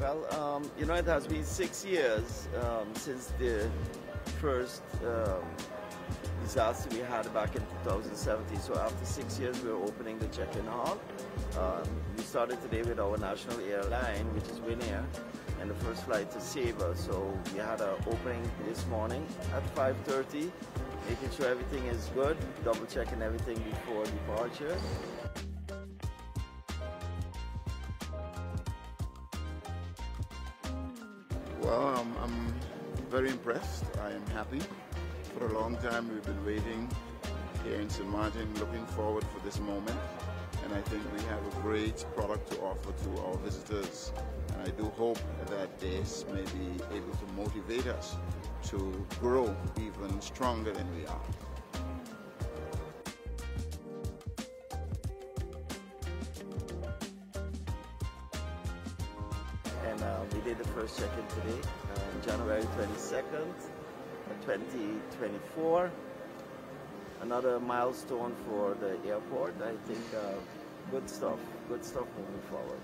Well, it has been 6 years since the first disaster we had back in 2017. So after 6 years, we're opening the check-in hall. We started today with our national airline, which is Winair, and the first flight to Sabre. So we had an opening this morning at 5:30, making sure everything is good, double checking everything before departure. Well, I'm very impressed. I am happy. For a long time we've been waiting here in St. Martin, looking forward for this moment. And I think we have a great product to offer to our visitors. And I do hope that this may be able to motivate us to grow even stronger than we are. And we did the first check-in today, January 22nd, 2024. Another milestone for the airport. I think good stuff moving forward.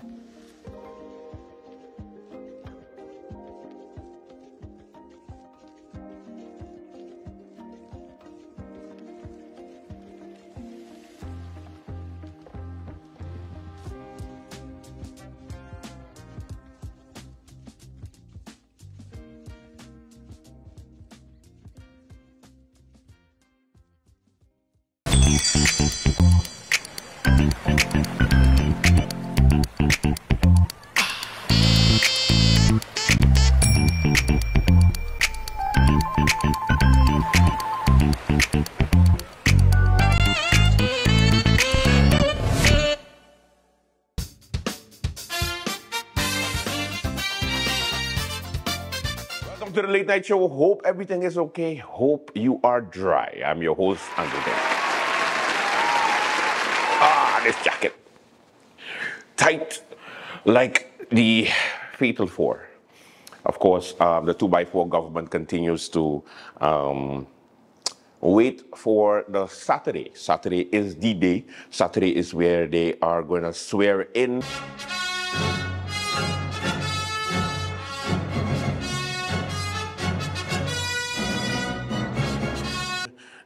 Welcome to the Late Night Show. Hope everything is okay. Hope you are dry. I'm your host, Andrew. This jacket. Tight like the Fatal Four. Of course, the 2x4 government continues to wait for the Saturday. Saturday is the day. Saturday is where they are going to swear in.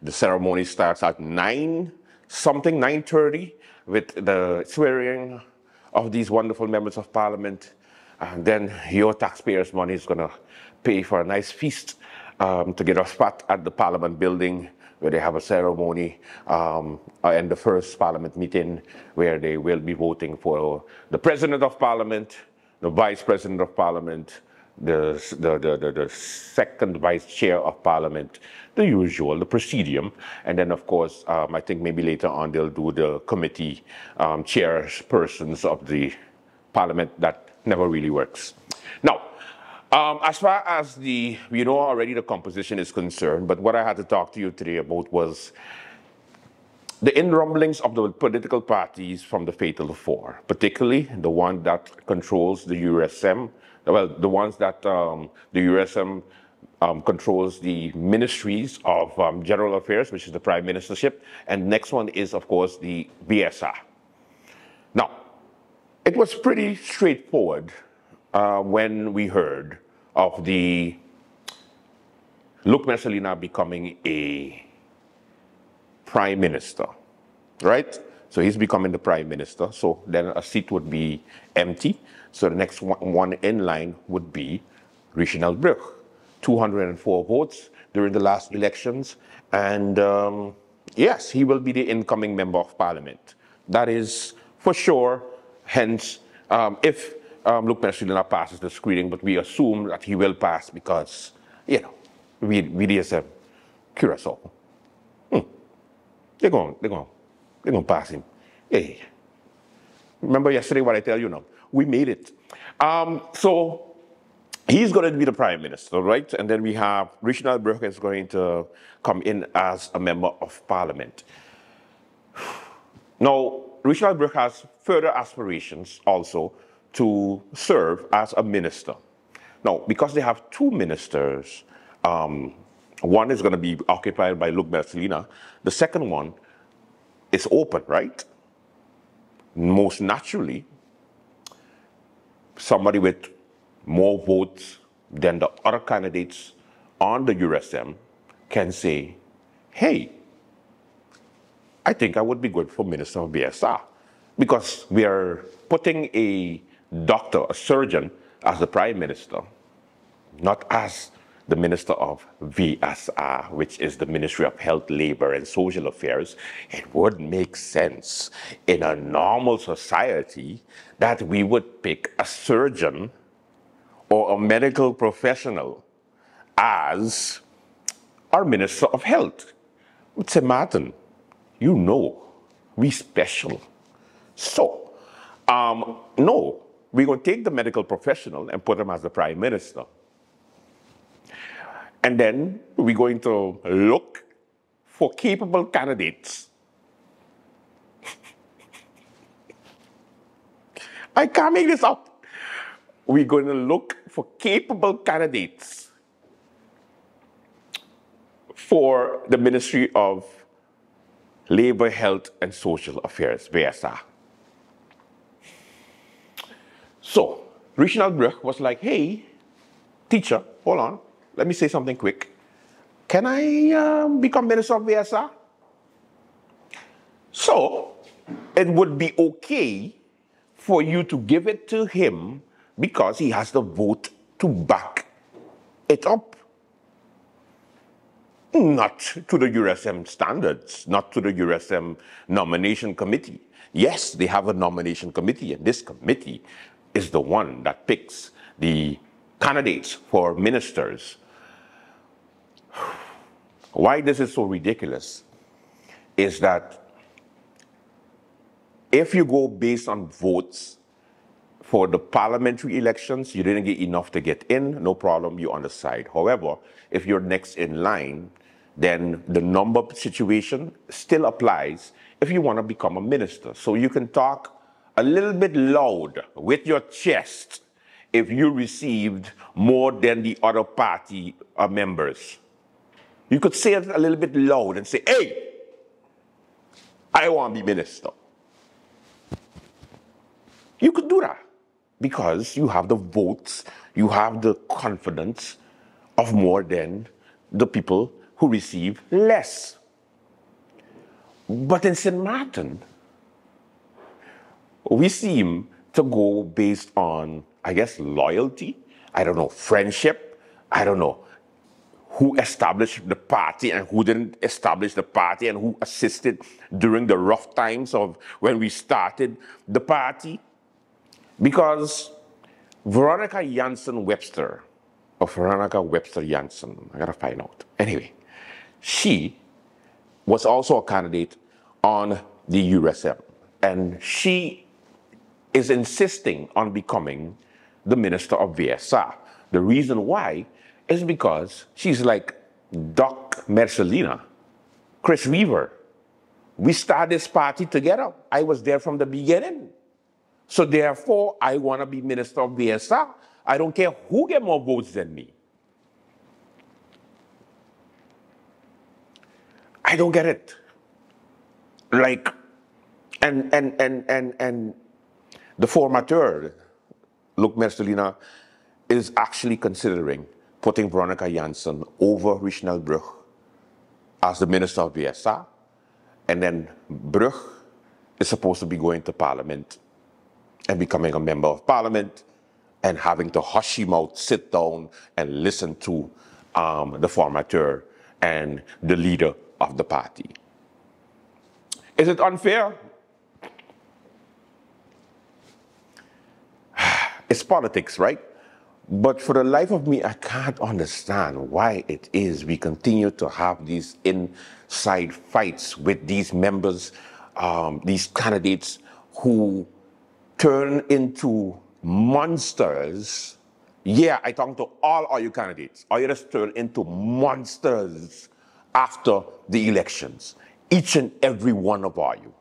The ceremony starts at 9:30, with the swearing of these wonderful members of parliament. And then your taxpayers' money is going to pay for a nice feast to get a spot at the parliament building where they have a ceremony and the first parliament meeting where they will be voting for the president of parliament, the vice president of parliament, the second vice chair of parliament, the usual, the presidium, and then of course I think maybe later on they'll do the committee chairpersons of the parliament. That never really works. Now, as far as we know already the composition is concerned, but what I had to talk to you today about was the in-rumblings of the political parties from the Fatal Four, particularly the one that controls the USM. Well, the ones that the USM controls the ministries of general affairs, which is the prime ministership, and next one is, of course, the BSR. Now, it was pretty straightforward when we heard of the Luc Mercelina becoming a prime minister, right? So he's becoming the prime minister, so then a seat would be empty. So the next one in line would be Reginald Bruch. 204 votes during the last elections, and yes, he will be the incoming member of parliament. That is for sure. Hence, if Luc Mercelina passes the screening, but we assume that he will pass because, you know, we DSM, Curacao. They're going to pass him. Hey, remember yesterday what I tell you now? We made it. So he's going to be the prime minister, right? And then we have Reginald Bruch is going to come in as a member of parliament. Now, Reginald Bruch has further aspirations also to serve as a minister. Now, because they have two ministers, one is going to be occupied by Luc Mercelina. The second one is open, right? Most naturally, somebody with more votes than the other candidates on the USM can say, hey, I think I would be good for Minister of BSR, because we are putting a doctor, a surgeon, as the Prime Minister, not as the Minister of VSR, which is the Ministry of Health, Labor, and Social Affairs. It would make sense in a normal society that we would pick a surgeon or a medical professional as our Minister of Health. It's a Martin, you know, we special. So, no, we're going to take the medical professional and put him as the Prime Minister. And then we're going to look for capable candidates. I can't make this up. We're going to look for capable candidates for the Ministry of Labor, Health, and Social Affairs, VSR. So, Reginald Bruch was like, hey, teacher, hold on. Let me say something quick. Can I become Minister of VSR? So, it would be okay for you to give it to him because he has the vote to back it up. Not to the USM standards, not to the USM nomination committee. Yes, they have a nomination committee, and this committee is the one that picks the candidates for ministers. Why this is so ridiculous is that if you go based on votes for the parliamentary elections, you didn't get enough to get in, no problem, you're on the side. However, if you're next in line, then the number situation still applies if you want to become a minister. So you can talk a little bit loud with your chest if you received more than the other party members. You could say it a little bit loud and say, hey, I want to be minister. You could do that because you have the votes, you have the confidence of more than the people who receive less. But in St. Martin, we seem to go based on, I guess, loyalty, I don't know, friendship, I don't know, who established the party and who didn't establish the party and who assisted during the rough times of when we started the party. Because Veronica Janssen Webster, or Veronica Webster Janssen, I gotta find out. Anyway, she was also a candidate on the USM, and she is insisting on becoming the Minister of VSR. The reason why is because she's like Doc Mercelina, Chris Weaver. We started this party together. I was there from the beginning. So therefore, I want to be Minister of VSR. I don't care who get more votes than me. I don't get it. Like, and the formateur, Luc Mercelina, is actually considering putting Veronica Janssen over Reginald Bruch as the Minister of VSR. And then Bruch is supposed to be going to Parliament and becoming a member of Parliament and having to hush him out, sit down and listen to the formateur and the leader of the party. Is it unfair? It's politics, right? But for the life of me, I can't understand why it is we continue to have these inside fights with these members, these candidates who turn into monsters. Yeah, I talk to all you candidates. All you just turn into monsters after the elections. Each and every one of you.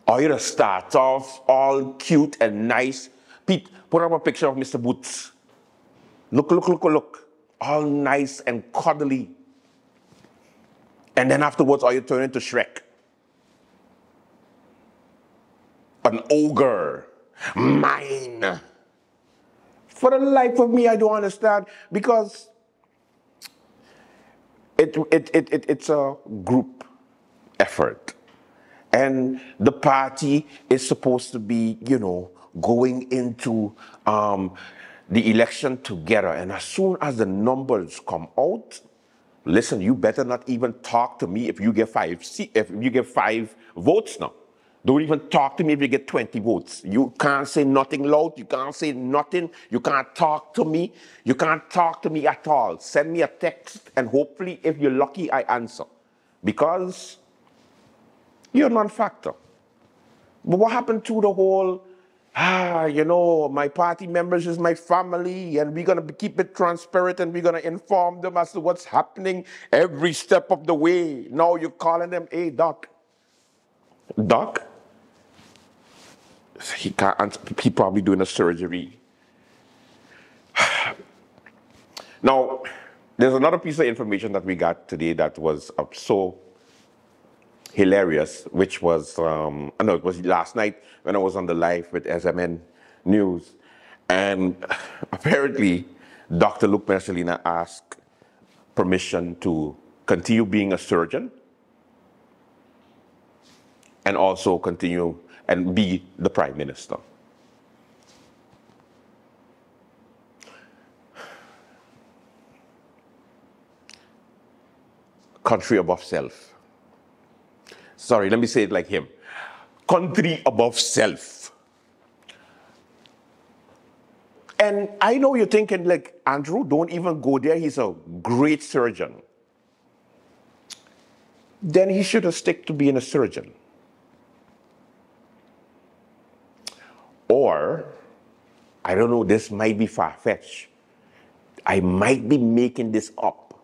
Or you just start off all cute and nice. Pete, put up a picture of Mr. Boots. Look, look, look, look. All nice and cuddly. And then afterwards, all you turn into Shrek. An ogre. Mine. For the life of me, I don't understand, because it's a group effort. And the party is supposed to be, you know, going into the election together. And as soon as the numbers come out, listen, you better not even talk to me if you get five votes now. Don't even talk to me if you get 20 votes. You can't say nothing loud. You can't say nothing. You can't talk to me. You can't talk to me at all. Send me a text, and hopefully, if you're lucky, I answer. Because you're a non-factor. But what happened to the whole, you know, my party members is my family, and we're going to keep it transparent, and we're going to inform them as to what's happening every step of the way. Now you're calling them, hey, Doc. Doc? He can't answer. He probably doing a surgery. Now, there's another piece of information that we got today that was so hilarious, which was, no, it was last night when I was on the live with SMN News. And apparently, Dr. Luke Mercelina asked permission to continue being a surgeon and also continue and be the prime minister. Country above self. Sorry, let me say it like him. Country above self. And I know you're thinking, like, Andrew, don't even go there. He's a great surgeon. Then he should have stuck to being a surgeon. Or, I don't know, this might be far-fetched. I might be making this up.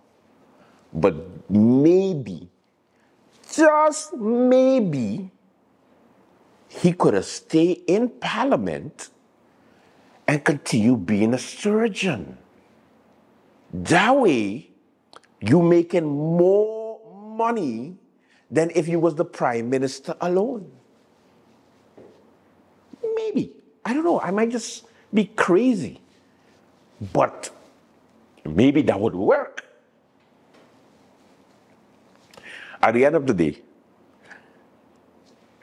But maybe, just maybe, he could have stayed in Parliament and continue being a surgeon. That way, you're making more money than if you was the prime minister alone. Maybe. I don't know. I might just be crazy. But maybe that would work. At the end of the day,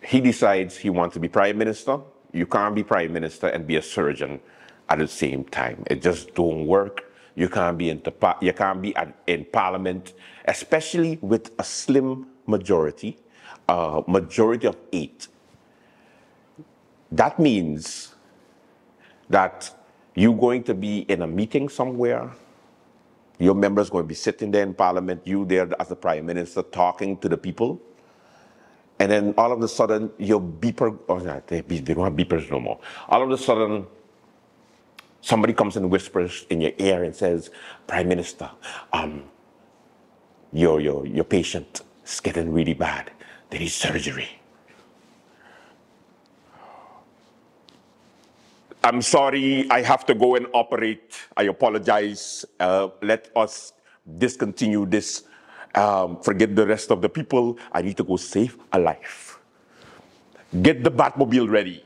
he decides he wants to be prime minister. You can't be prime minister and be a surgeon at the same time. It just don't work. You can't be in Parliament, especially with a slim majority, majority of 8. That means that you're going to be in a meeting somewhere. Your members going to be sitting there in Parliament, you there as the Prime Minister talking to the people. And then all of a sudden, your beeper, or not, they don't have beepers no more. All of a sudden, somebody comes and whispers in your ear and says, Prime Minister, your patient is getting really bad. They need surgery. I'm sorry, I have to go and operate. I apologize. Let us discontinue this. Forget the rest of the people. I need to go save a life. Get the Batmobile ready.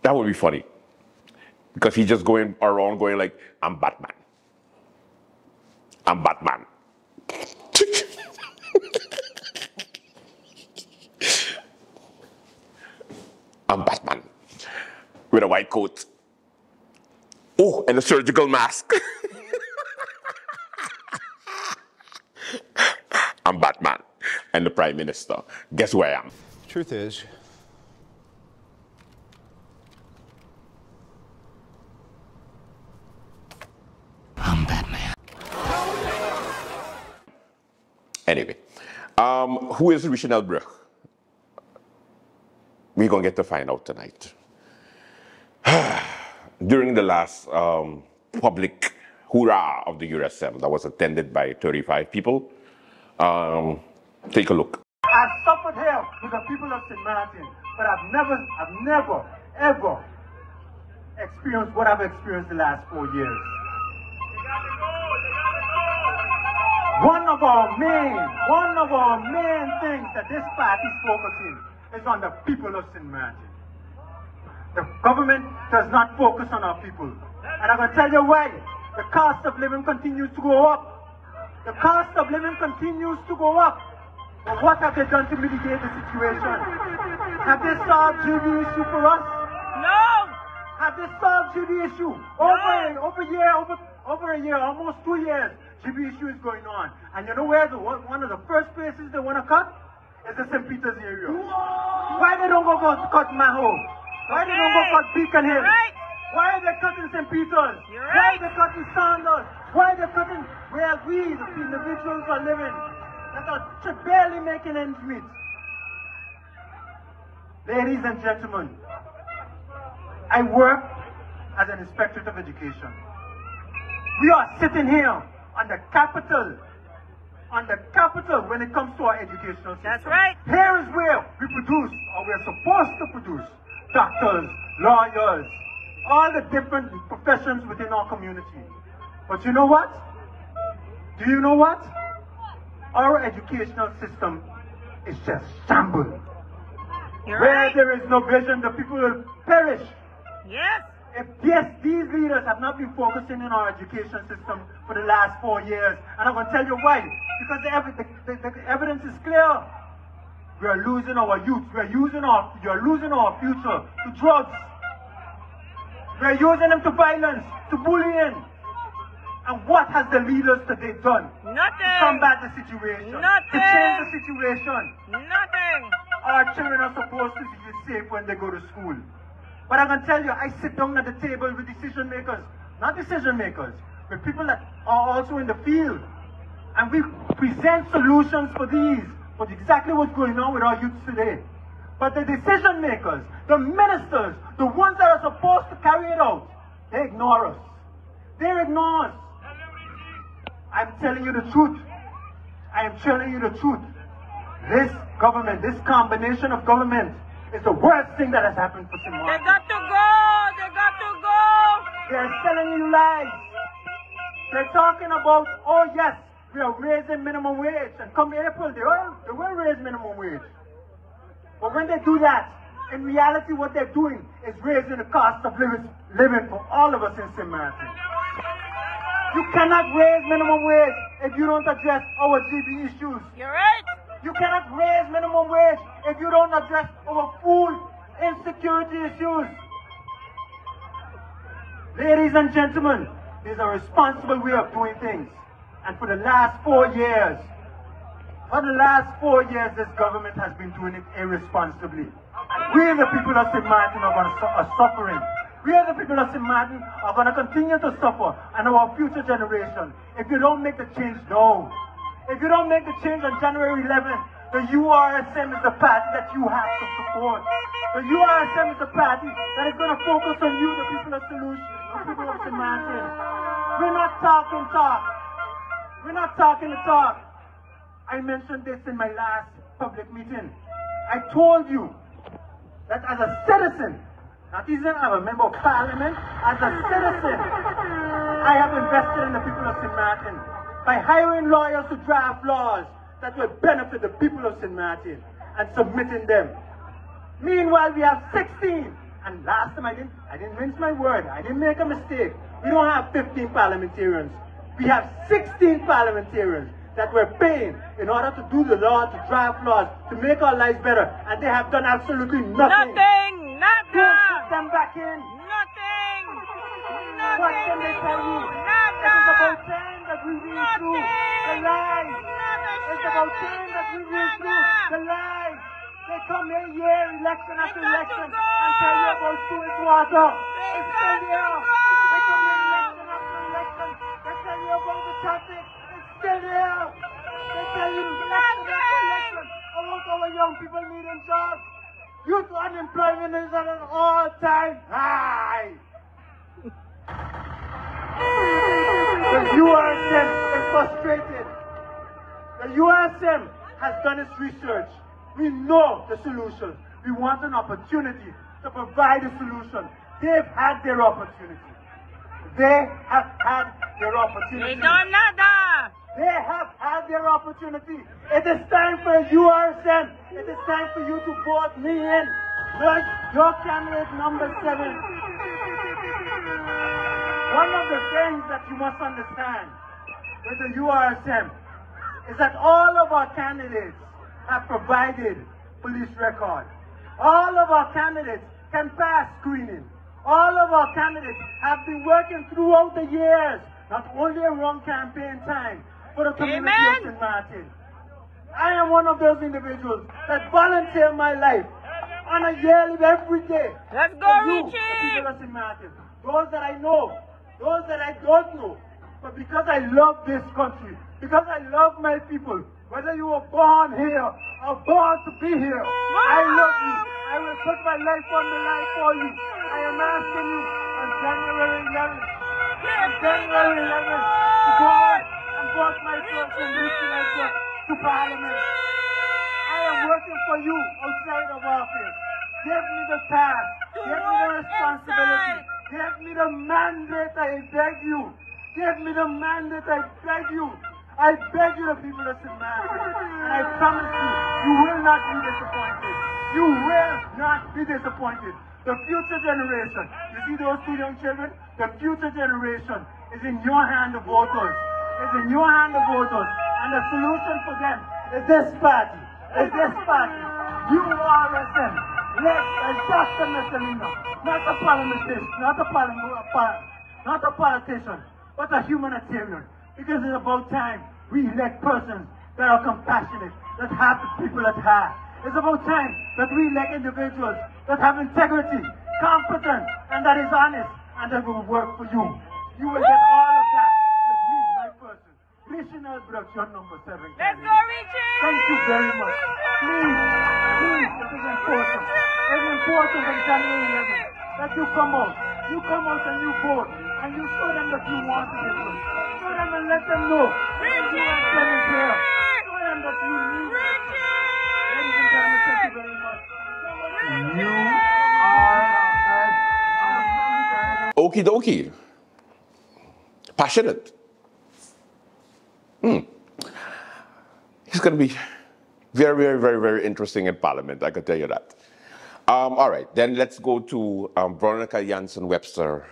That would be funny. Because he's just going around going like, I'm Batman. I'm Batman. I'm Batman. With a white coat. Oh, and a surgical mask. I'm Batman. And the Prime Minister. Guess who I am? Truth is, I'm Batman. Anyway, who is Richard Elbruch? We're going to get to find out tonight. During the last public hurrah of the USM that was attended by 35 people, take a look. I've suffered here with the people of St. Martin, but I've never, ever experience what I've experienced the last 4 years. One of our main things that this party is focusing is on the people of St. Martin. The government does not focus on our people. And I'm going to tell you why. The cost of living continues to go up. The cost of living continues to go up. But what have they done to mitigate the situation? Have they solved GB issue for us? No! Have they solved GB issue? Over a year, almost 2 years, GB issue is going on. And you know where one of the first places they want to cut? Is the St. Peter's area. Why they don't go cut Maho? Why they don't go cut Beacon Hill? Right. Why are they cutting St. Peter's? You're Why right. are they cutting Saunders? Why are they cutting where we, the individuals, are living? That are barely making ends meet. Ladies and gentlemen, I work as an inspectorate of education. We are sitting here on the capital when it comes to our educational system. That's right. Here is where we produce, or we're supposed to produce, doctors, lawyers, all the different professions within our community. But you know what? Do you know what? Our educational system is just shambles. You're Where right. there is no vision, the people will perish. Yes. If these leaders have not been focusing in our education system for the last 4 years, and I'm going to tell you why. Because the evidence is clear. We are losing our youth. We are losing our future to drugs. We are using them to violence, to bullying. And what has the leaders today done? Nothing. To combat the situation. Nothing. To change the situation. Nothing. Our children are supposed to be safe when they go to school. But I can tell you, I sit down at the table with decision makers, not decision makers, with people that are also in the field. And we present solutions for exactly what's going on with our youth today. But the decision makers, the ministers, the ones that are supposed to carry it out, they ignore us. They ignore us. I'm telling you the truth. I am telling you the truth. This government, this combination of government, is the worst thing that has happened for St. They Martin. got to go. They got to go. They're telling you lies. They're talking about, oh yes, we are raising minimum wage. And come April, they will raise minimum wage. But when they do that, in reality what they're doing is raising the cost of living for all of us in St. Martin. You cannot raise minimum wage if you don't address our GB issues. You're right. You cannot raise minimum wage if you don't address our food insecurity issues. Ladies and gentlemen, there's a responsible way of doing things. And for the last 4 years, this government has been doing it irresponsibly. We, the people of St. Martin, are suffering. We, the people of St. Martin, are going to continue to suffer, and our future generation, if you don't make the change now. If you don't make the change on January 11th, the URSM is the party that you have to support. The URSM is the party that is going to focus on you, the people of Solution, the people of St. Martin. We're not talking talk. We're not talking the talk. I mentioned this in my last public meeting. I told you that as a citizen, not even as a member of parliament, as a citizen, I have invested in the people of St. Martin by hiring lawyers to draft laws that will benefit the people of St. Martin and submitting them. Meanwhile, we have 16. And last time I didn't mince my word. I didn't make a mistake. We don't have 15 parliamentarians. We have 16 parliamentarians that we're paying in order to do the law, to draft laws, to make our lives better. And they have done absolutely nothing. Nothing. Don't put them back in. Nothing. What can they tell you? It is about time that we read through the lies. It's about time that we read through the lies. They come here election after election and tell you about sewage water. It's still there. They come here election after election and tell you about the traffic. It's still there. They tell you election after election about our young people needing jobs. Youth unemployment is at an all-time high. The URSM is frustrated. The URSM has done its research. We know the solution. We want an opportunity to provide a solution. They've had their opportunity. They have had their opportunity. They done nada. They have had their opportunity. It is time for URSM. It is time for you to vote me in. Look, your candidate number 7. One of the things that you must understand with the URSM is that all of our candidates have provided police record. All of our candidates can pass screening. All of our candidates have been working throughout the years, not only around campaign time, for the community of St. Martin. I am one of those individuals that volunteer my life on a yearly, every day. Let's go, for you, Richie! the people of St. Martin. Those that I know, those that I don't know. But because I love this country, because I love my people, whether you were born here or born to be here, I love you. I will put my life on the line for you. I am asking you on January 11th, to go out and vote my first and listening to Parliament. I am working for you outside of office. Give me the task. Give me the responsibility. Give me the mandate, I beg you. Give me the mandate, I beg you. I beg you, the people of St. Martin. And I promise you, you will not be disappointed. You will not be disappointed. The future generation, you see those 2 young children? The future generation is in your hand of voters. It's in your hand of voters. And the solution for them is this party. Is this party. URSM. Led by Dr. Messalina. Not a parliamentarian, not a politician, but a humanitarian. Because it's about time we elect persons that are compassionate, that have the people at heart. It's about time that we elect individuals that have integrity, competence, and that is honest, and that will work for you. You will get all of that with me, my person. Missionary Brooks, your number 7. Let's go, Richie! Thank you very much. Please, it is important. It's important on January 11th that you come out. You come out and you vote. And you show them that you want to difference. Show them and let them know that you are standing here. Show them that you need it. Ladies and gentlemen, thank you very much. Okie dokie. Passionate. He's going to be very, very, very, very interesting in Parliament, I can tell you that. All right, then let's go to Veronica Janssen-Webster,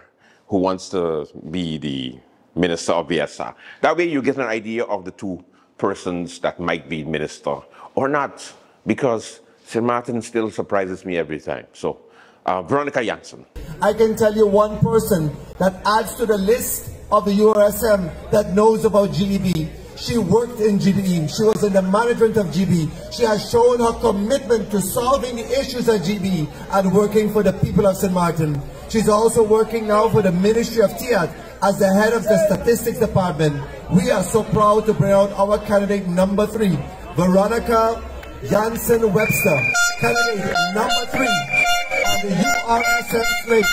who wants to be the Minister of VSR. That way you get an idea of the 2 persons that might be minister or not, because St. Martin still surprises me every time. So, Veronica Janssen. I can tell you one person that adds to the list of the URSM that knows about GEB. She worked in GBE. She was in the management of GBE. She has shown her commitment to solving the issues at GBE and working for the people of St. Martin. She's also working now for the Ministry of TIAT as the head of the Statistics Department. We are so proud to bring out our candidate number 3, Veronica Janssen-Webster, candidate number 3 on the URSM slate.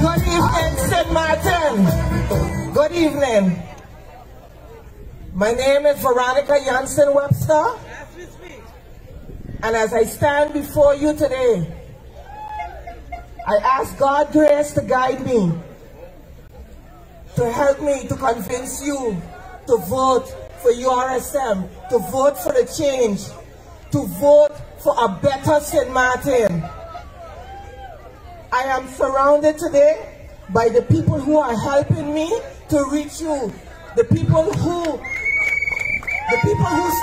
Good evening, St. Martin. Good evening. My name is Veronica Janssen-Webster. And as I stand before you today, I ask God grace to guide me, to help me to convince you to vote for URSM, to vote for the change, to vote for a better St. Martin. I am surrounded today by the people who are helping me to reach you, the people who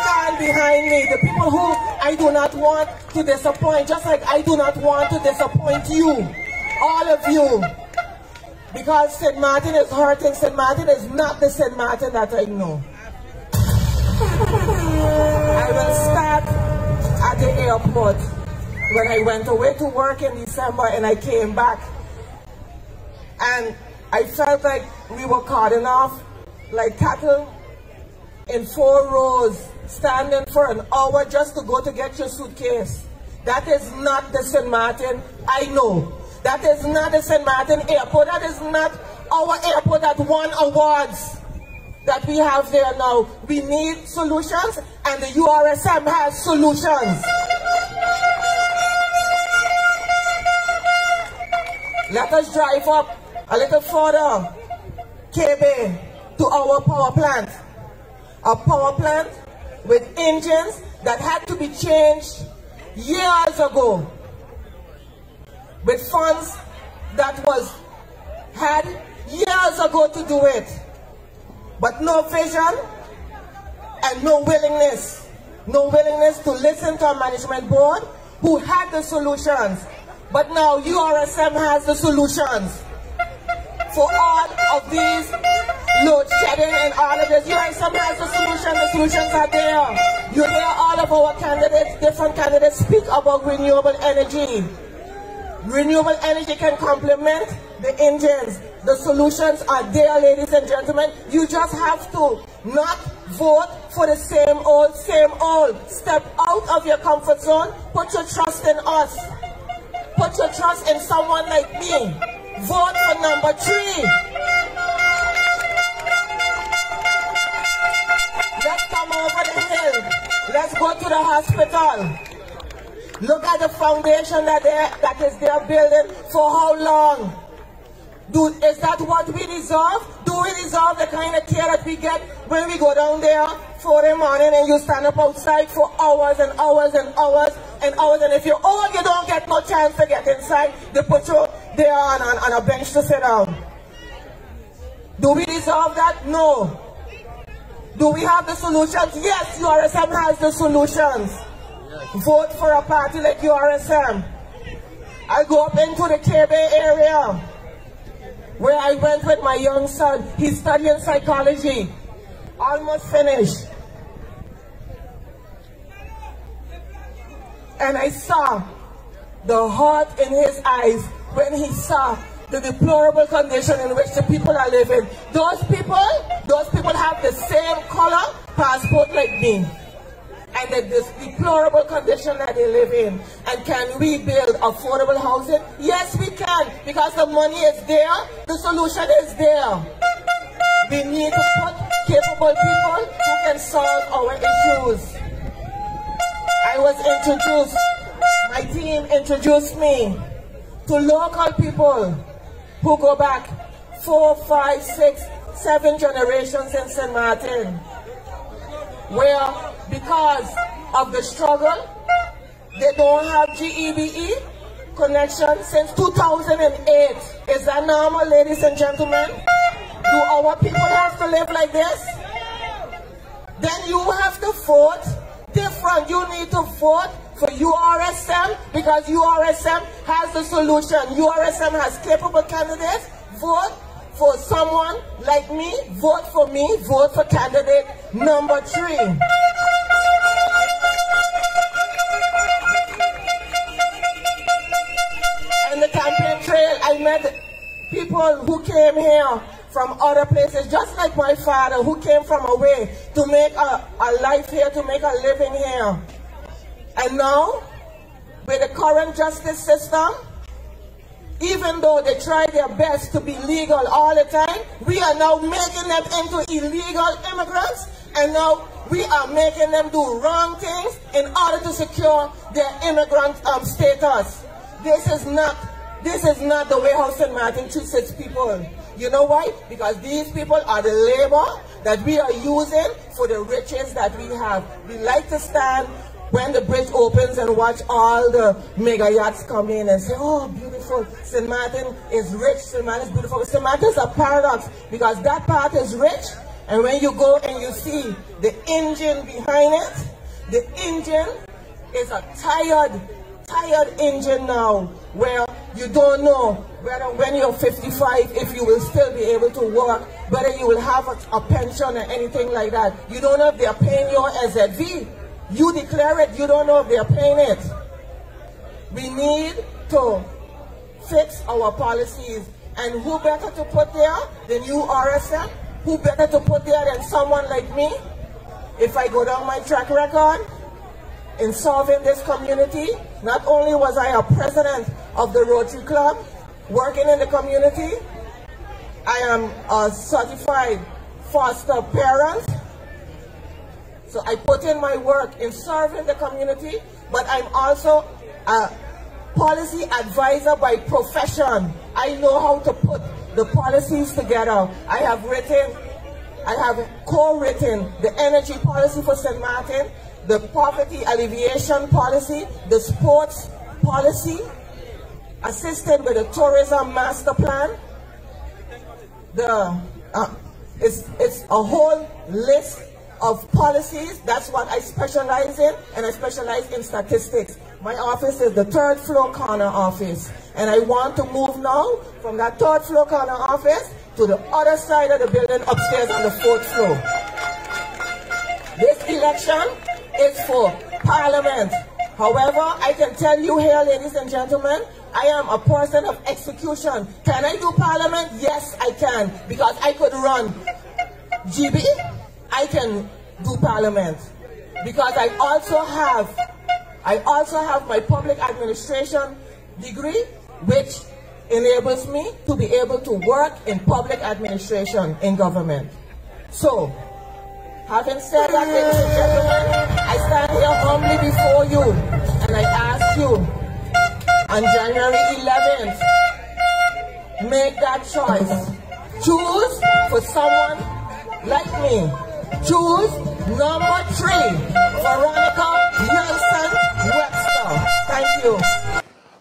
stand behind me, the people who I do not want to disappoint, just like I do not want to disappoint you, all of you. Because St. Martin is hurting. St. Martin is not the St. Martin that I know. I will start at the airport. When I went away to work in December and I came back, and I felt like we were cordoned off like cattle in 4 rows, standing for an hour just to go to get your suitcase. That is not the St. Martin I know. That is not the St. Martin airport. That is not our airport that won awards that we have there now. We need solutions, and the URSM has solutions. Let us drive up a little further, KB, to our power plant. A power plant with engines that had to be changed years ago, with funds that was had years ago to do it, but no vision and no willingness to listen to a management board who had the solutions. But now URSM has the solutions for all of these load shedding and all of this. URSM has the solution. The solutions are there. You hear all of our candidates, different candidates, speak about renewable energy. Renewable energy can complement the engines. The solutions are there, ladies and gentlemen. You just have to not vote for the same old, same old. Step out of your comfort zone. Put your trust in us. Put your trust in someone like me. Vote for number 3. Let's come over the hill. Let's go to the hospital. Look at the foundation that is there building. For how long? Is that what we deserve? Do we deserve the kind of care that we get when we go down there 4 in the morning and you stand up outside for hours and hours and hours and hours, and if you're old, you don't get no chance to get inside. They put you there on a bench to sit down. Do we deserve that? No. Do we have the solutions? Yes, URSM has the solutions. Vote for a party like URSM. I go up into the KB area where I went with my young son. He's studying psychology. Almost finished. And I saw the heart in his eyes when he saw the deplorable condition in which the people are living. Those people have the same color passport like me. And this deplorable condition that they live in. And can we build affordable housing? Yes, we can, because the money is there, the solution is there. We need to put capable people who can solve our issues. I was introduced, my team introduced me to local people who go back 4, 5, 6, 7 generations in St. Martin, where because of the struggle, they don't have GEBE connection since 2008. Is that normal, ladies and gentlemen? Do our people have to live like this? Then you have to vote different. You need to vote for URSM because URSM has the solution. URSM has capable candidates. Vote for someone like me. Vote for me. Vote for candidate number 3. On the campaign trail, I met people who came here from other places, just like my father, who came from away to make a life here, to make a living here. And now, with the current justice system, even though they try their best to be legal all the time, we are now making them into illegal immigrants, and now we are making them do wrong things in order to secure their immigrant status. This is not the way how St. Martin treats its people. You know why? Because these people are the labor that we are using for the riches that we have. We like to stand when the bridge opens and watch all the mega yachts come in and say, oh, beautiful, St. Martin is rich, St. Martin is beautiful. St. Martin is a paradox because that part is rich, and when you go and you see the engine behind it, the engine is a tired engine now, where you don't know whether when you're 55, if you will still be able to work, whether you will have a pension or anything like that. You don't know if they're paying your SZV. You declare it, you don't know if they're paying it. We need to fix our policies. And who better to put there than you, RSM? Who better to put there than someone like me? If I go down my track record in serving this community, not only was I a president of the Rotary Club, working in the community, I am a certified foster parent. So I put in my work in serving the community, but I'm also a policy advisor by profession. I know how to put the policies together. I have co-written the energy policy for St. Martin, the poverty alleviation policy, the sports policy, assisted with the tourism master plan. It's a whole list of policies. That's what I specialize in, and I specialize in statistics. My office is the 3rd floor corner office, and I want to move now from that 3rd floor corner office to the other side of the building upstairs on the 4th floor. This election is for Parliament. However, I can tell you here, ladies and gentlemen, I am a person of execution. Can I do Parliament? Yes, I can, because I could run GB. I can do Parliament because I also have my public administration degree, which enables me to be able to work in public administration in government. So, having said that, ladies and gentlemen, I stand here humbly before you, and I ask you, on January 11th, make that choice. Choose for someone like me. Choose number 3, Veronica Webster. Thank you.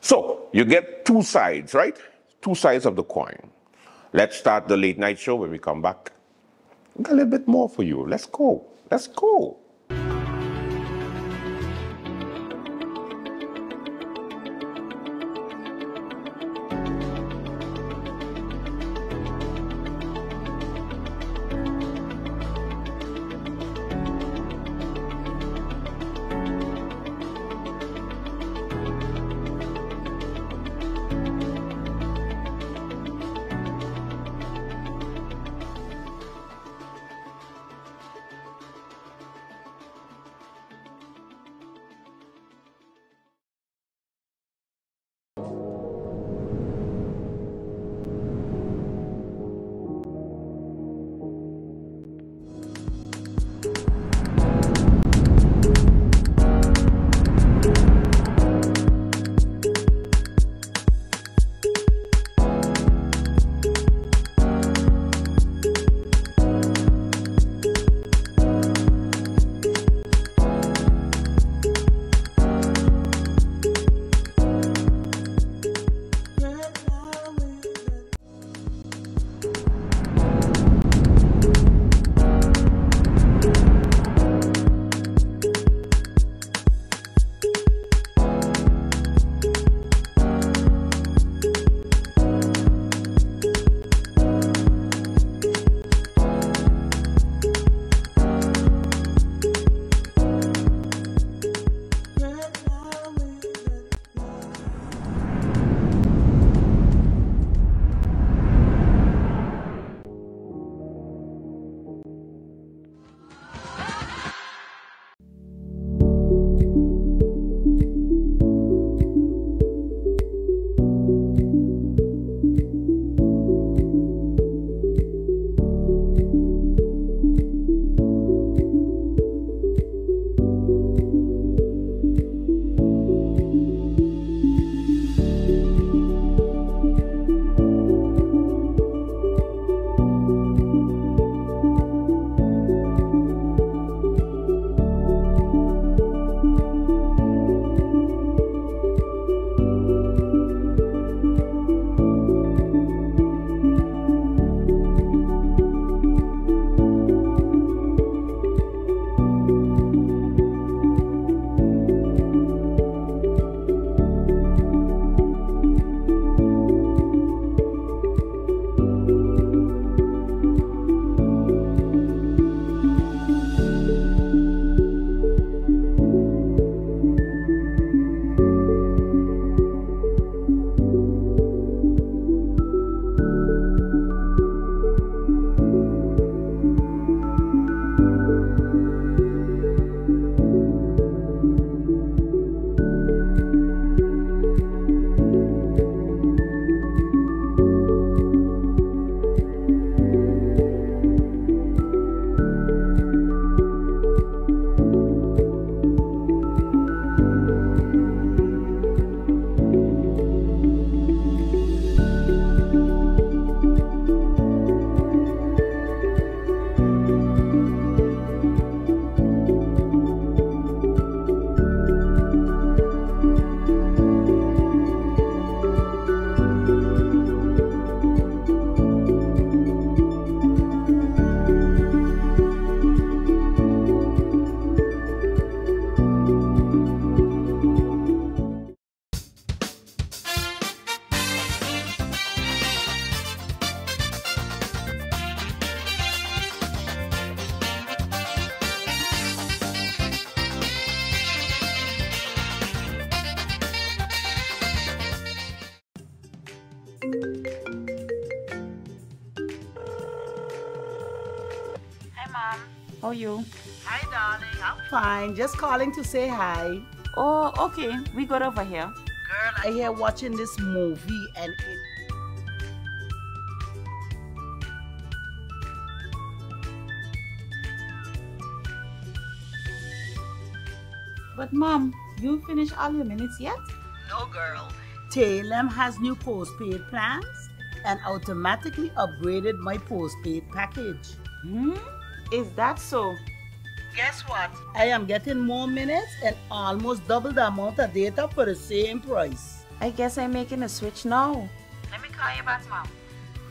So, you get two sides, right? Two sides of the coin. Let's start the late night show when we come back. I've got a little bit more for you. Let's go. Let's go. How are you? Hi, darling. I'm fine. Just calling to say hi. Oh, okay. We got over here. Girl, I hear watching this movie and it... But Mom, you finished all your minutes yet? No, girl. Talem has new postpaid plans and automatically upgraded my postpaid package. Is that so? Guess what? I am getting more minutes and almost double the amount of data for the same price. I guess I'm making a switch now. Let me call you back, Mom.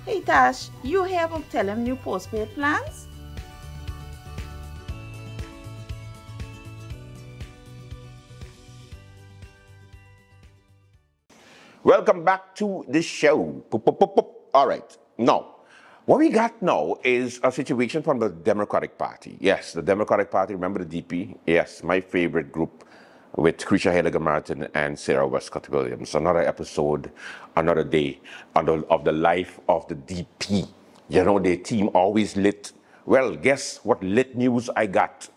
Hey Tash, you hear about Telem new postpaid plans? Welcome back to the show. All right. Now, what we got now is a situation from the Democratic Party. Yes, the Democratic Party, remember the DP? Yes, my favorite group with Krisha Heliger-Martin and Sarah Westcott-Williams. Another episode, another day of the life of the DP. You know, their team always lit. Well, guess what lit news I got?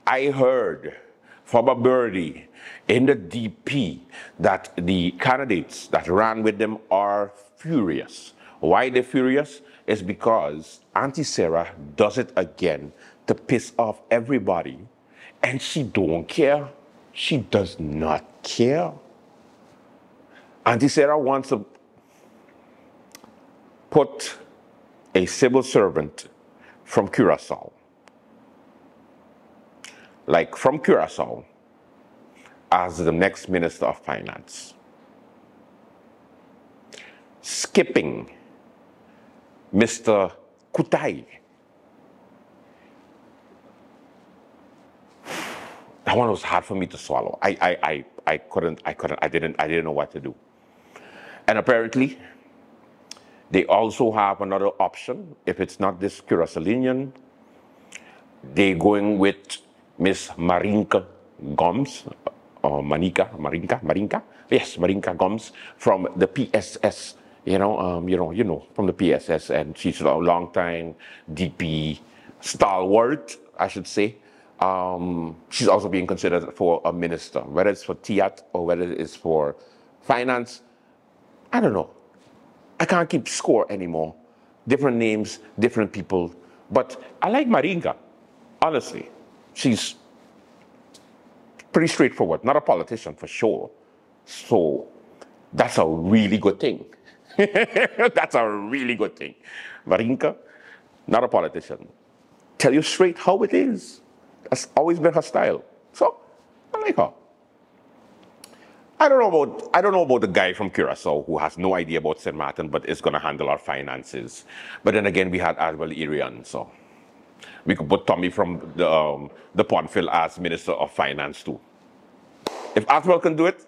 I heard from a birdie in the DP that the candidates that ran with them are furious. Why they're furious is because Auntie Sarah does it again to piss off everybody, and she don't care. She does not care. Auntie Sarah wants to put a civil servant from Curacao, like from Curacao, as the next Minister of Finance, skipping Mr. Kutai. That one was hard for me to swallow. I didn't know what to do. And apparently, they also have another option. If it's not this Curaçaoian, they're going with Miss Marinka Gomes, or Marinka? Yes, Marinka Gomes from the PSS. You know, from the PSS, and she's a long time DP stalwart, I should say. She's also being considered for a minister, whether it's for TIAT or whether it's for finance. I don't know. I can't keep score anymore. Different names, different people. But I like Marinka, honestly. She's pretty straightforward, not a politician for sure. So that's a really good thing. That's a really good thing. Marinka, not a politician. Tell you straight how it is. That's always been her style. So I like her. I don't know about the guy from Curacao who has no idea about St. Martin but is going to handle our finances. But then again, we had Adwell Irian, so we could put Tommy from the Pondville as Minister of Finance too. If Adwell can do it,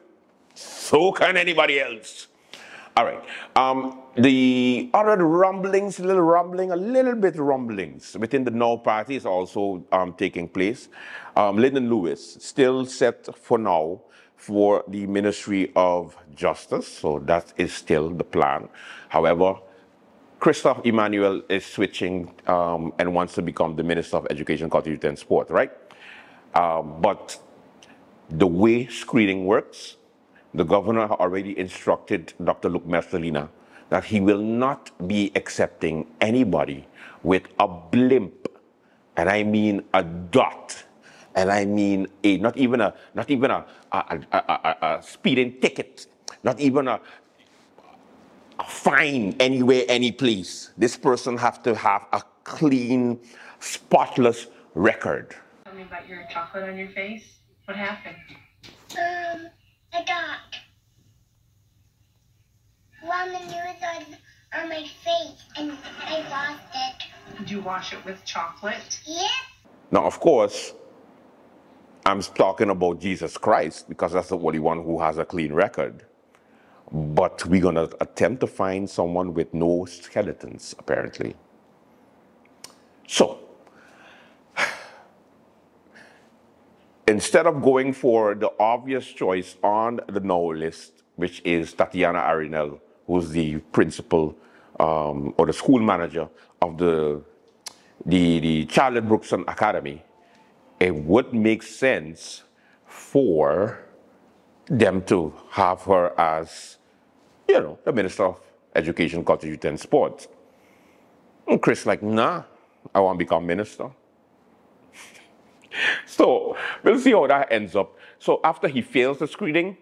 so can anybody else. All right. The other rumblings, a little bit rumblings within the No Party is also taking place. Lyndon Lewis still set for now for the Ministry of Justice, so that is still the plan. However, Christophe Emmanuel is switching and wants to become the Minister of Education, Culture, Youth and Sport, right? But the way screening works, the governor already instructed Dr. Luc Mercelina that he will not be accepting anybody with a blimp, and I mean a dot, and I mean not even a speeding ticket, not even a fine anywhere, any place. This person has to have a clean, spotless record. Tell me about your chocolate on your face. What happened? I got lemon news on my face and I lost it. Did you wash it with chocolate? Yeah. Now, of course, I'm talking about Jesus Christ because that's the only one who has a clean record. But we're going to attempt to find someone with no skeletons, apparently. So, instead of going for the obvious choice on the no list, which is Tatiana Arinel, who's the principal or the school manager of the the Charlotte Brookson Academy, it would make sense for them to have her as, the Minister of Education, Culture, Youth and Sports. And Chris like, nah, I want to become minister. So we'll see how that ends up. So after he fails the screening,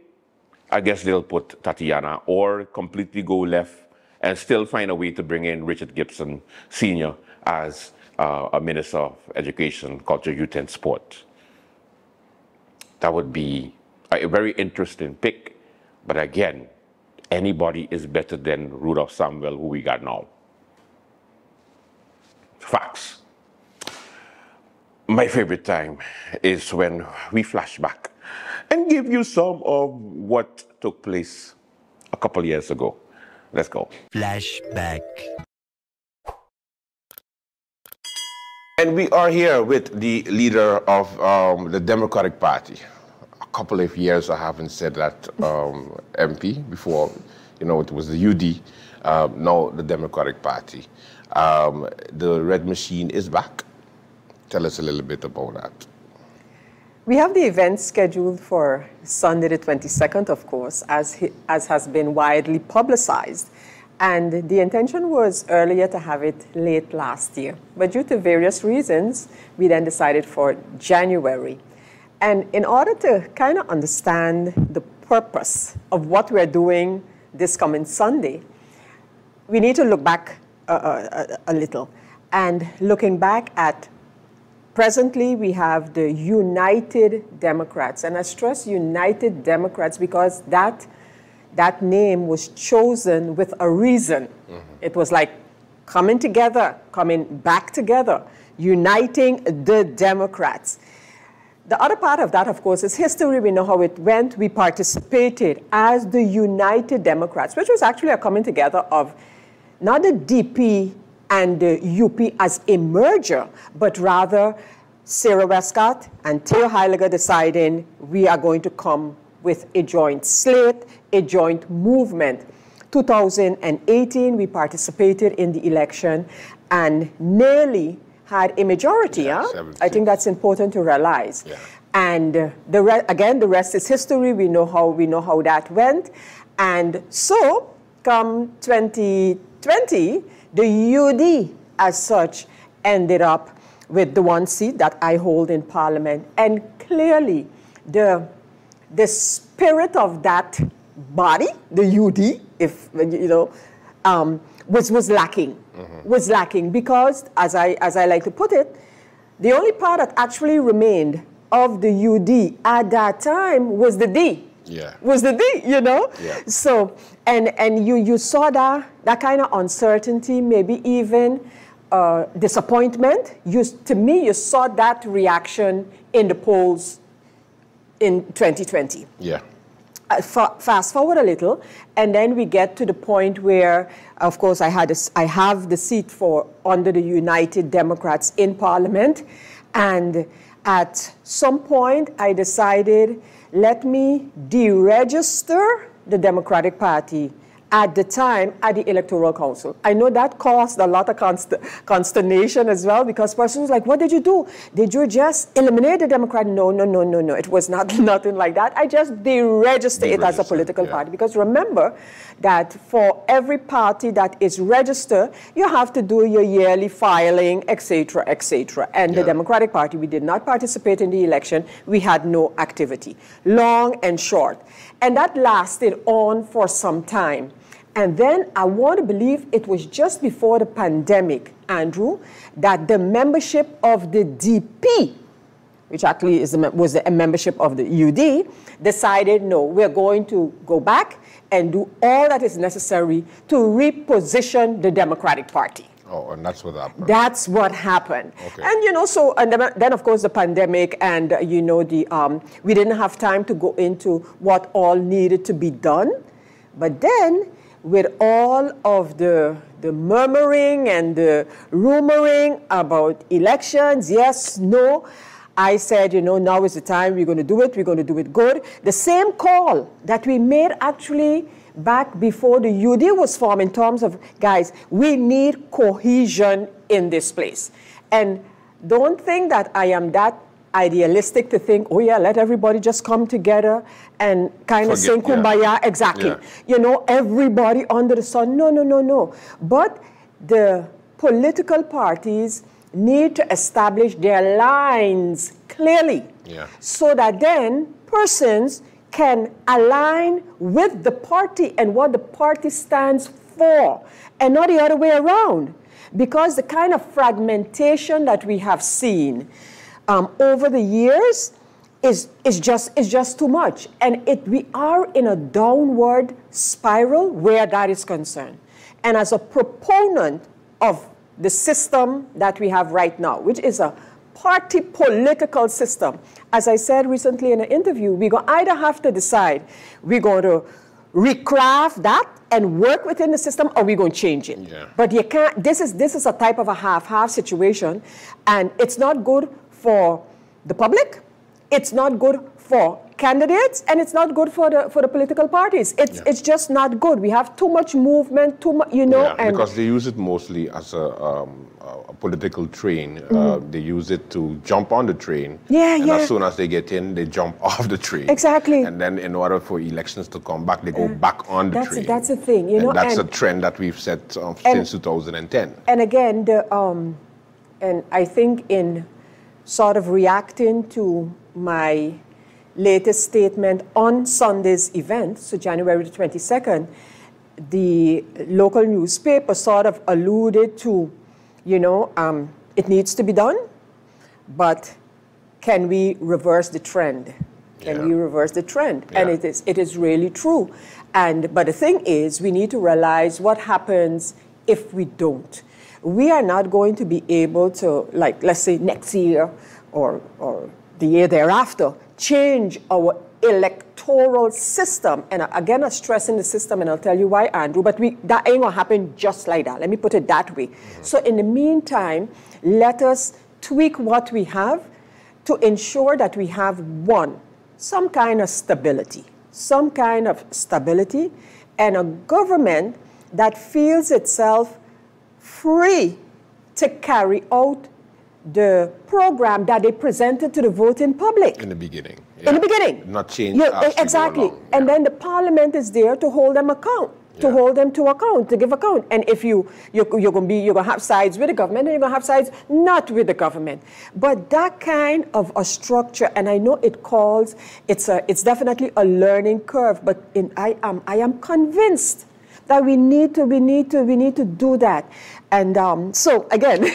I guess they'll put Tatiana or completely go left and still find a way to bring in Richard Gibson Sr. as a Minister of Education, Culture, Youth and Sport. That would be a very interesting pick. But again, anybody is better than Rudolph Samuel, who we got now. Facts. My favorite time is when we flash back and give you some of what took place a couple years ago. Let's go. Flashback. And we are here with the leader of the Democratic Party. A couple of years I haven't said that MP before. It was the UD, now the Democratic Party. The red machine is back. Tell us a little bit about that. We have the event scheduled for Sunday the 22nd, of course, as has been widely publicized. And the intention was earlier to have it late last year. But due to various reasons, we then decided for January. And in order to kind of understand the purpose of what we're doing this coming Sunday, we need to look back a little. And looking back at presently, we have the United Democrats. And I stress United Democrats because that name was chosen with a reason. Mm-hmm. It was like coming together, coming back together, uniting the Democrats. The other part of that, of course, is history. We know how it went. We participated as the United Democrats, which was actually a coming together of not the DP and the UP as a merger, but rather Sarah Westcott and Theo Heiliger deciding we are going to come with a joint slate, a joint movement. 2018, we participated in the election and nearly had a majority. Yeah, I think that's important to realize. Yeah. And again, the rest is history. We know how that went. And so, come 2020, the UD as such ended up with the one seat that I hold in Parliament. And clearly, the spirit of that body, the UD, was lacking. Mm-hmm. Was lacking because, as I like to put it, the only part that actually remained of the UD at that time was the D. Yeah. Was the D, Yeah. So, and you saw that kind of uncertainty, maybe even disappointment. To me, you saw that reaction in the polls in 2020. Yeah. Fast forward a little, and then we get to the point where, of course, I have the seat under the United Democrats in Parliament, and at some point I decided, let me deregister the Democratic Party at the time at the Electoral Council. I know that caused a lot of consternation as well, because person was like, what did you do? Did you just eliminate the Democrat? No. It was nothing like that. I just deregistered it as a political party, because remember that for every party that is registered, you have to do your yearly filing, etc., etc. And the Democratic Party, we did not participate in the election. We had no activity, long and short. And that lasted on for some time. And then I want to believe it was just before the pandemic, Andrew, that the membership of the DP, which actually was a membership of the UD, decided, no, we're going to go back and do all that is necessary to reposition the Democratic Party. Oh, and that's what happened. That's what happened. Okay. And, then, of course, the pandemic and, we didn't have time to go into what all needed to be done. But then, with all of the murmuring and the rumoring about elections, yes, no, I said, now is the time, we're going to do it good. The same call that we made actually back before the UD was formed in terms of, guys, we need cohesion in this place. And don't think that I am that idealistic to think, oh yeah, let everybody just come together and kind of sing kumbaya. Yeah. Exactly. Yeah. You know, everybody under the sun. No, no, no, no. But the political parties need to establish their lines clearly, so that then persons can align with the party and what the party stands for, and not the other way around. Because the kind of fragmentation that we have seen over the years is just too much. And we are in a downward spiral where that is concerned. And as a proponent of the system that we have right now, which is a party political system, as I said recently in an interview, we're going to either have to decide we're going to recraft that and work within the system, or we're going to change it. Yeah. But you can't, this is a type of a half-half situation, and it's not good for the public, it's not good for candidates, and it's not good for the political parties. It's just not good. We have too much movement, too much, you know. Yeah, and because they use it mostly as a political train. They use it to jump on the train. And as soon as they get in, they jump off the train. Exactly. And then in order for elections to come back, they go back on the train. That's the thing, you know. That's a trend that we've set since 2010. And again, and I think in sort of reacting to my latest statement on Sunday's event, so January the 22nd, the local newspaper sort of alluded to, you know, it needs to be done, but can we reverse the trend? Can we reverse the trend? And it is really true. But the thing is, we need to realize what happens if we don't. We are not going to be able to, like, let's say next year or the year thereafter, change our electoral system. And again, I'm stressing the system, and I'll tell you why, Andrew, but that ain't gonna happen just like that. Let me put it that way. So in the meantime, let us tweak what we have to ensure that we have, one, some kind of stability, and a government that feels itself free to carry out the program that they presented to the voting public. In the beginning. In the beginning. Not change. Exactly. And then the parliament is there to hold them account, to hold them to account, to give account. And if you're gonna have sides with the government, and you're gonna have sides not with the government. But that kind of a structure, and I know it's definitely a learning curve, but I am convinced that we need to do that. And so again,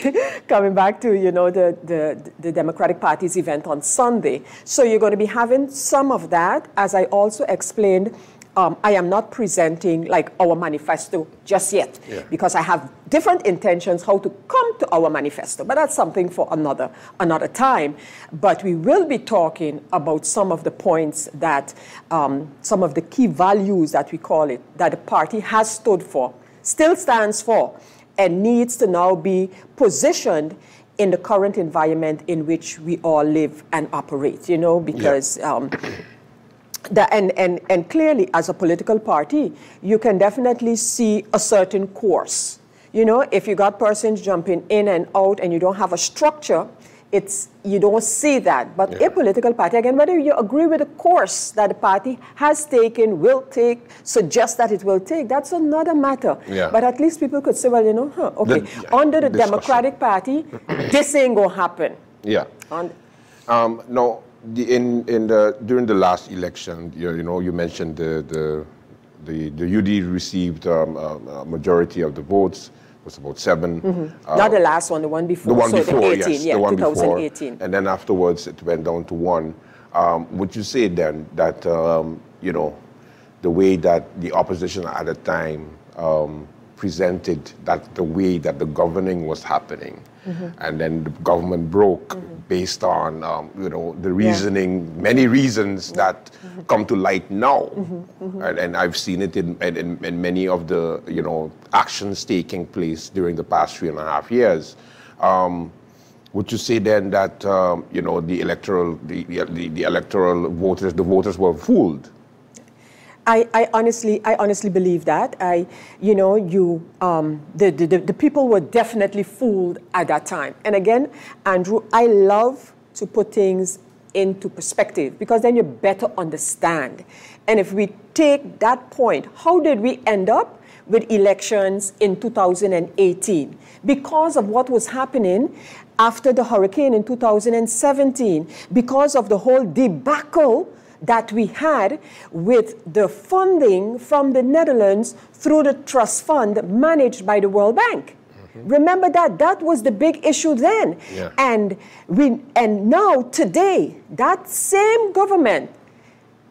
coming back to, you know, the Democratic Party's event on Sunday. So you're going to be having some of that. As I also explained, I am not presenting like our manifesto just yet, because I have different intentions how to come to our manifesto. But that's something for another time. But we will be talking about some of the points that, some of the key values that we call it, that the party has stood for, still stands for, and needs to now be positioned in the current environment in which we all live and operate, you know, because and clearly as a political party, you can definitely see a certain course. You know, if you got persons jumping in and out and you don't have a structure, you don't see that. But a political party, again, whether you agree with the course that the party has taken, will take, suggest that it will take, that's another matter. But at least people could say, well, you know, okay, under the Democratic Party, this ain't gonna happen. No, during the last election, you know, you mentioned the UD received a majority of the votes. It was about 7. Not the last one, the one before. The one before, 18, yes, the one 2018. Before. And then afterwards, it went down to 1. Would you say then that, you know, the way that the opposition at the time presented that the way that the governing was happening, and then the government broke based on, you know, the reasoning, many reasons that come to light now. And I've seen it in many of the, you know, actions taking place during the past 3.5 years. Would you say then that, you know, the electoral voters, the voters were fooled? I honestly believe that. The people were definitely fooled at that time. And again, Andrew, I love to put things into perspective because then you better understand. And if we take that point, how did we end up with elections in 2018? Because of what was happening after the hurricane in 2017, because of the whole debacle that we had with the funding from the Netherlands through the trust fund managed by the World Bank. Remember that was the big issue then. Yeah. And now today, that same government,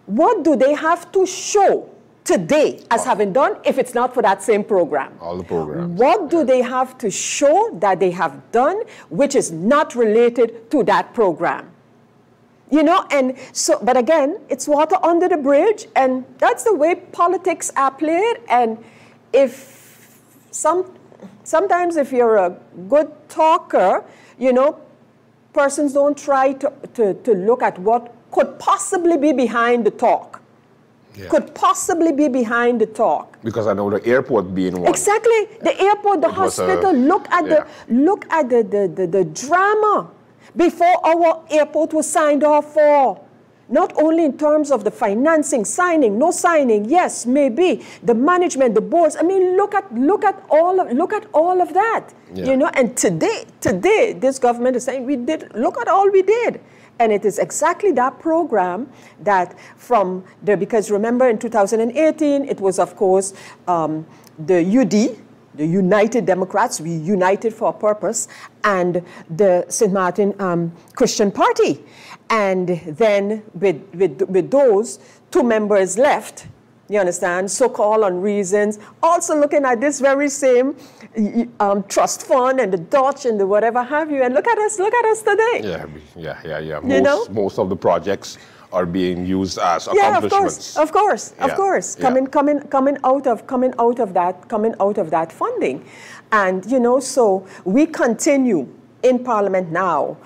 what do they have to show today as having done if it's not for that same program? All the programs. What do they have to show that they have done which is not related to that program? And so, but again, it's water under the bridge, and that's the way politics are played. And if sometimes if you're a good talker, persons don't try to look at what could possibly be behind the talk. Yeah. Could possibly be behind the talk. Because I know the airport being one. Exactly, the airport, the hospital. Look at the drama before our airport was signed off for. Not only in terms of the financing, signing, no signing, yes, maybe the management, the boards. I mean, look at all of that. Yeah. And today, this government is saying look at all we did. And it is exactly that program that because remember in 2018, it was, of course, the UD, the United Democrats, we united for a purpose, and the St. Martin Christian Party. And then with those, 2 members left, you understand, so-called on reasons, also looking at this very same trust fund and the Dutch and the whatever have you. And look at us today. Yeah. Most of the projects are being used as accomplishments. Of course. Coming out of that funding. And so we continue in Parliament now,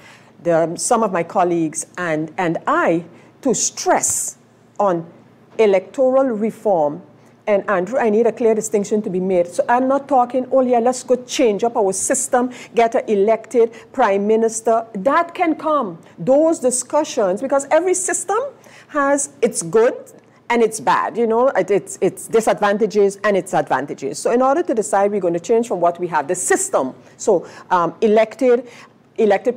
some of my colleagues and I, to stress on electoral reform. And Andrew, I need a clear distinction to be made. So I'm not talking, let's go change up our system, get an elected prime minister. That can come. Those discussions, because every system has its good and it's bad, it's disadvantages and its advantages. So in order to decide, we're going to change from what we have, the system. So elected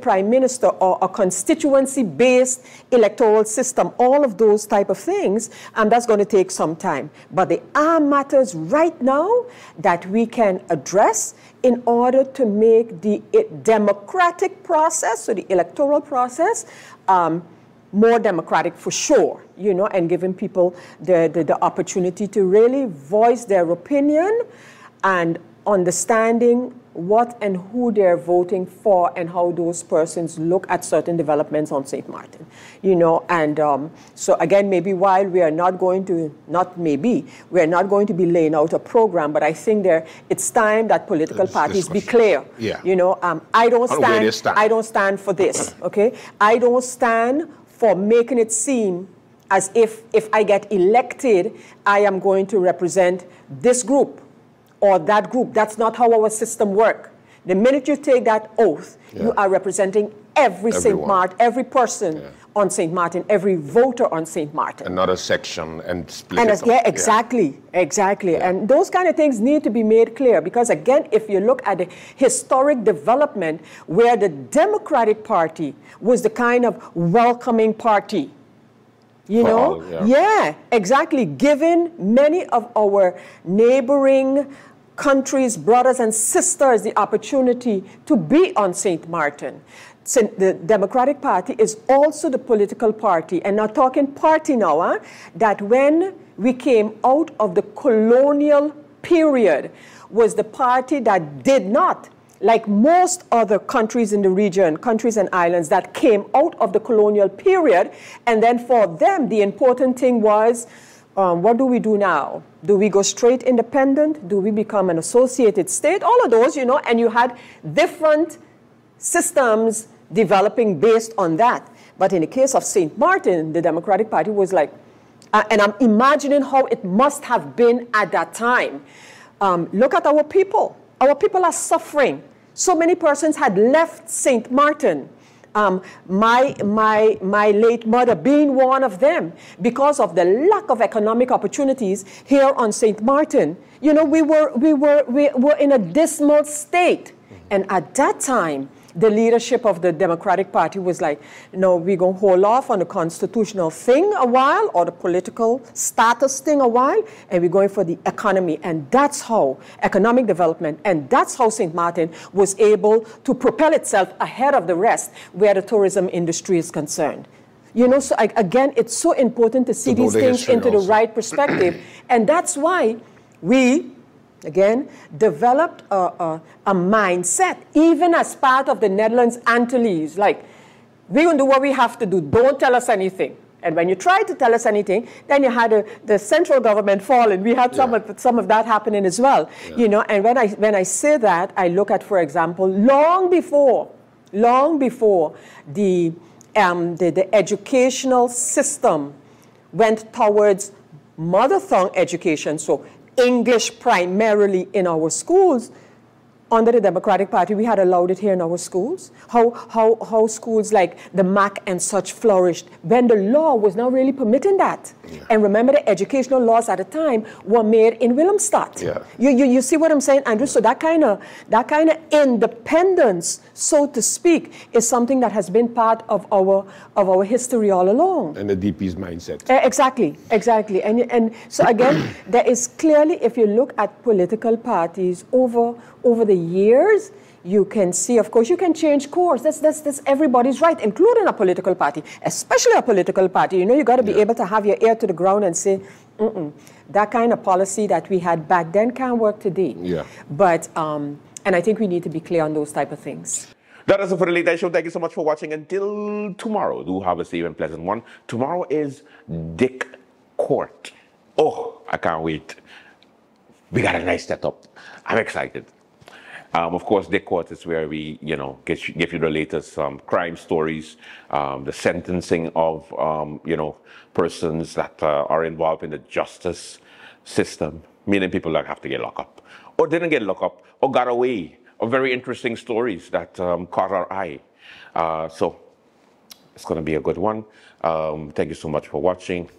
prime minister or a constituency-based electoral system, all of those type of things, and that's going to take some time. But there are matters right now that we can address in order to make the democratic process, so the electoral process, more democratic for sure, and giving people the opportunity to really voice their opinion and understanding what and who they're voting for and how those persons look at certain developments on St. Martin, so again, maybe while we are not going to be laying out a program, but I think it's time that political parties be clear. Yeah. I don't stand for this, okay? I don't stand for making it seem as if I get elected, I am going to represent this group or that group. That's not how our system works. The minute you take that oath, you are representing every St. Martin, every person on St. Martin, every voter on St. Martin. Another section and split it up. Yeah, exactly. Yeah. And those kind of things need to be made clear because, again, if you look at the historic development where the Democratic Party was the kind of welcoming party, exactly, given many of our neighboring countries, brothers and sisters, the opportunity to be on St. Martin. The Democratic Party is also the political party, and not talking party now, that when we came out of the colonial period, was the party that did not, like most other countries in the region, countries and islands that came out of the colonial period, and then for them, the important thing was, what do we do now? Do we go straight independent? Do we become an associated state? All of those, and you had different systems developing based on that. But in the case of St. Martin, the Democratic Party was like, And I'm imagining how it must have been at that time. Look at our people. Our people are suffering. So many persons had left St. Martin. My late mother being one of them, because of the lack of economic opportunities here on St. Martin. You know, we were in a dismal state. And at that time, the leadership of the Democratic Party was like, no, we're going to hold off on the constitutional thing a while, or the political status thing a while, and we're going for the economy. And that's how economic development, and that's how St. Martin was able to propel itself ahead of the rest where the tourism industry is concerned. You know, so again, it's so important to see these things into the right perspective. And that's why we, again, developed a mindset, even as part of the Netherlands Antilles. Like, we're going to do what we have to do. Don't tell us anything. And when you try to tell us anything, then you had the central government fall, and we had some of that happening as well. Yeah. You know, and when I say that, I look at, for example, long before the educational system went towards mother tongue education, so English primarily in our schools. Under the Democratic Party, we had allowed it here in our schools. How schools like the MAC and such flourished when the law was not really permitting that. Yeah. And remember, the educational laws at the time were made in Willemstad. Yeah. You see what I'm saying, Andrew? So that kind of independence, so to speak, is something that has been part of our history all along. And the DP's mindset. Exactly. And so again, there is clearly, if you look at political parties over the years, you can see, of course, you can change course. That's everybody's right, including a political party, especially a political party. You know, you got to be able to have your ear to the ground and say, that kind of policy that we had back then can't work today. Yeah. But, and I think we need to be clear on those type of things. That is it for the Late Night Show. Thank you so much for watching. Until tomorrow, do have a safe and pleasant one. Tomorrow is Dick Court. Oh, I can't wait. We got a nice setup. I'm excited. Of course, Dick Court is where we, you know, give you the latest crime stories, the sentencing of, you know, persons that are involved in the justice system, meaning people that have to get locked up, or didn't get locked up, or got away, or very interesting stories that caught our eye. So it's going to be a good one. Thank you so much for watching.